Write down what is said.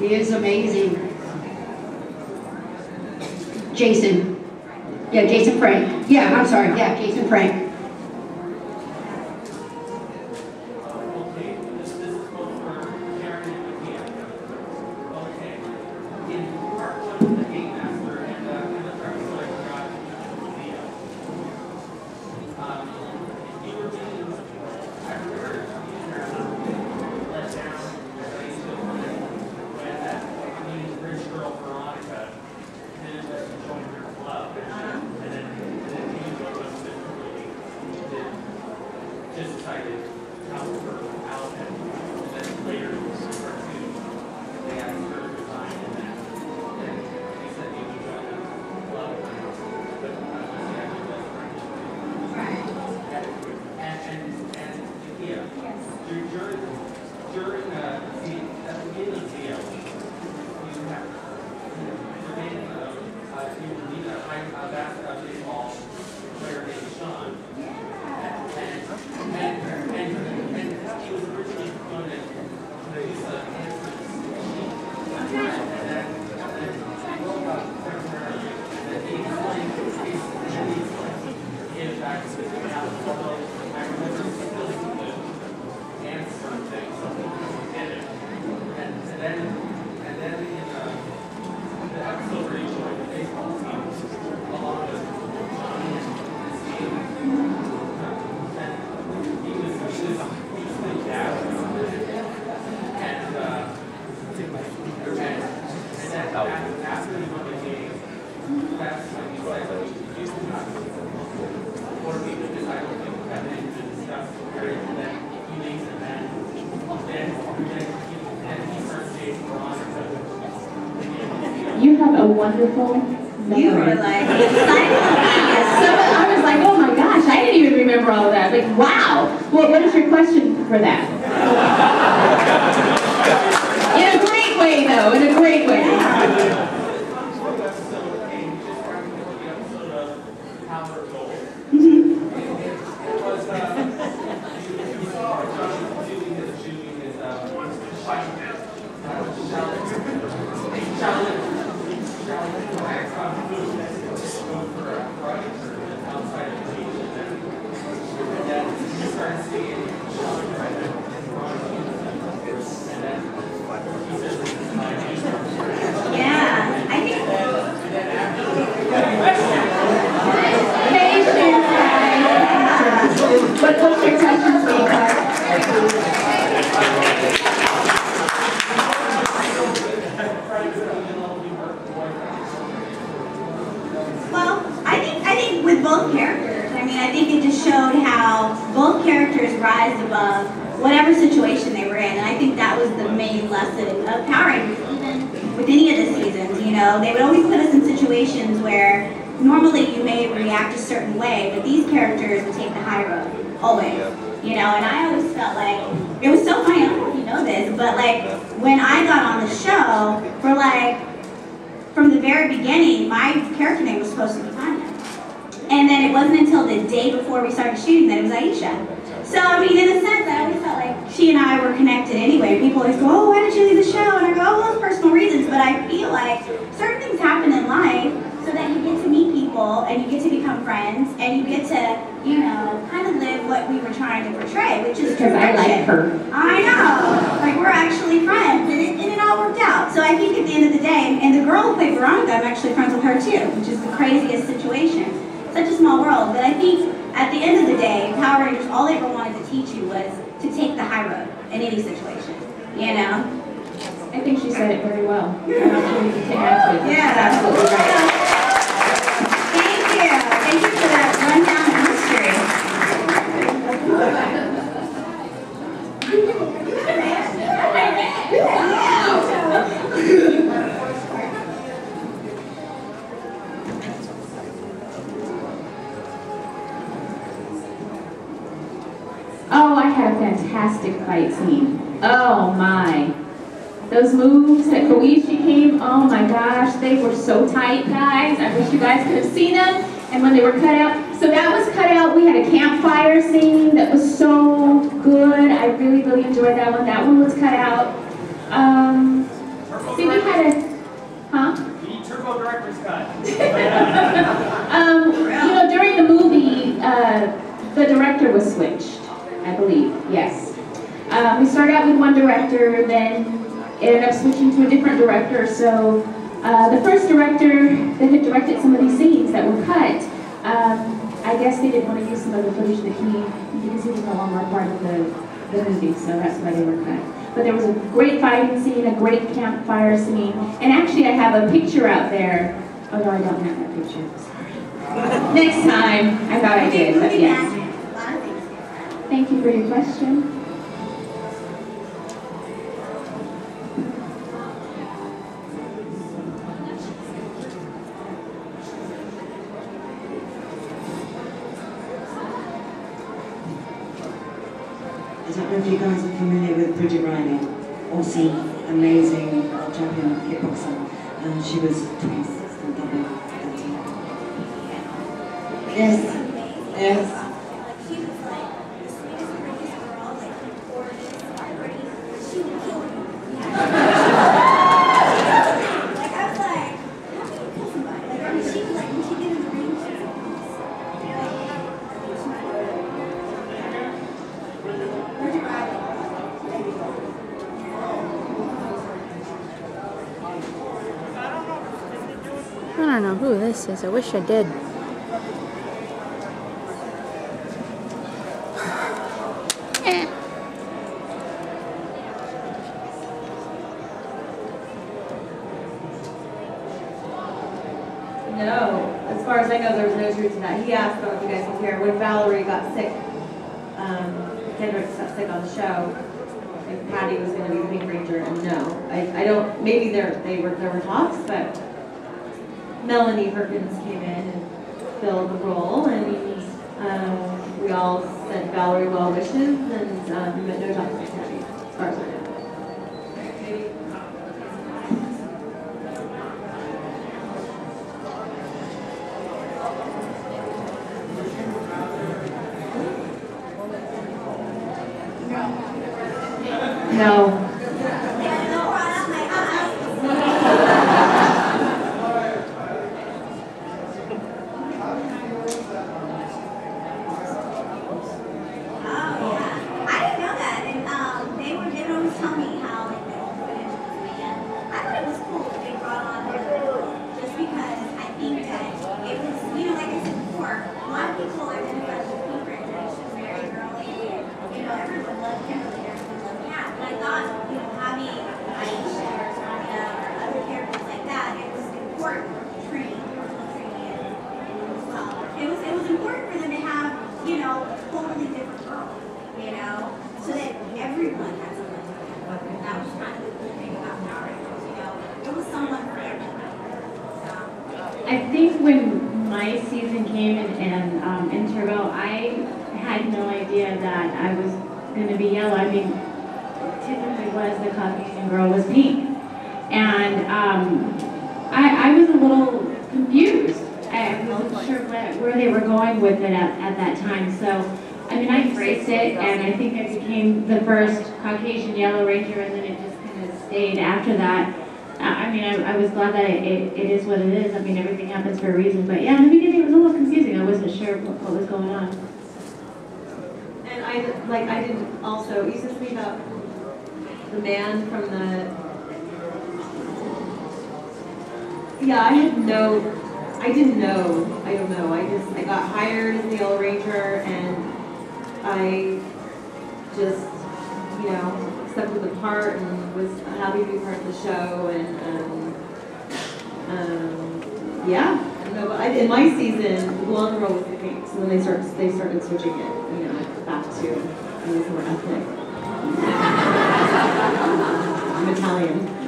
He is amazing. Jason. Yeah, Jason Frank. Yeah, I'm sorry. Yeah, Jason Frank. You have a wonderful memory. You were like excited. I was like, oh my gosh, I didn't even remember all of that. Like, wow. Well, what is your question for that? In a great way, though. In a great way. What's your question, sweetheart? Well, I think with both characters, I mean, I think it just showed how both characters rise above whatever situation they were in, and I think that was the main lesson of Power Rangers, even with any of the seasons, you know. They would always put us in situations where normally you may react a certain way, but these characters would take the high road, always. You know, and I always felt like, it was so funny, I don't know if you know this, but like, when I got on the show, for like, from the very beginning, my character name was supposed to be Tanya. And then it wasn't until the day before we started shooting that it was Aisha. So, I mean, in a sense, I always felt like she and I were connected anyway. People always go, oh, why did you leave the show? And I go, oh, those personal reasons. But I feel like certain things happen in life so that you get to meet people and you get to become friends and you get to, you know, kind of live what we were trying to portray, which is because I like her. I know. Like, we're actually friends, and it all worked out. So I think at the end of the day, and the girl who played Veronica, I'm actually friends with her too, which is the craziest situation. Such a small world. But I think at the end of the day, Power Rangers, all they ever wanted to teach you was to take the high road in any situation, you know? I think she said it very well. I don't know if you can add to it. Yeah. That's absolutely right. Thank you. Thank you for that rundown of history. Oh, I had a fantastic fight scene. Oh my. Those moves that Koichi came, oh my gosh, they were so tight, guys. I wish you guys could have seen them. And when they were cut out, so that was cut out. We had a campfire scene that was so good. I really, really enjoyed that one. That one was cut out. then it ended up switching to a different director. So the first director that had directed some of these scenes that were cut, I guess they didn't want to use some of the footage that because he was no longer part of the movie, so that's why they were cut. But there was a great fighting scene, a great campfire scene, and actually I have a picture out there. Oh no, I don't have that picture, sorry. Next time, I thought I did, but yes. Thank you for your question. I don't know if you guys are familiar with Bridget Riley. Awesome, amazing champion kickboxer. She was twice the double. Yes. Yes. I don't know who this is. I wish I did. No, as far as I know, there was no truth to that. He asked, I don't know if you guys can hear, when Valerie got sick, Kendrick got sick on the show, if Patty was going to be the Pink Ranger, and no, I don't. Maybe there were talks, but Melanie Perkins came in and filled the role, and we all sent Valerie well wishes, and no talks with Patty, as far as I know. No. I think when my season came in Turbo, I had no idea that I was going to be yellow. I mean, typically was the Caucasian girl was pink. And I was a little confused. I wasn't sure where they were going with it at that time. So, I mean, I embraced it, and I think I became the first Caucasian Yellow Ranger, and then it just kind of stayed after that. I mean, I was glad that it is what it is. I mean, everything happens for a reason. But yeah, in the beginning it was a little confusing. I wasn't sure what was going on. And I didn't also, you said to me about the man from the, yeah, I don't know. I got hired as the Yellow Ranger, and I just, accepted the part and was happy to be part of the show, and yeah, I don't know, but in my season, the blonde girl was the pink, so then they started switching it, back to more ethnic. I'm Italian.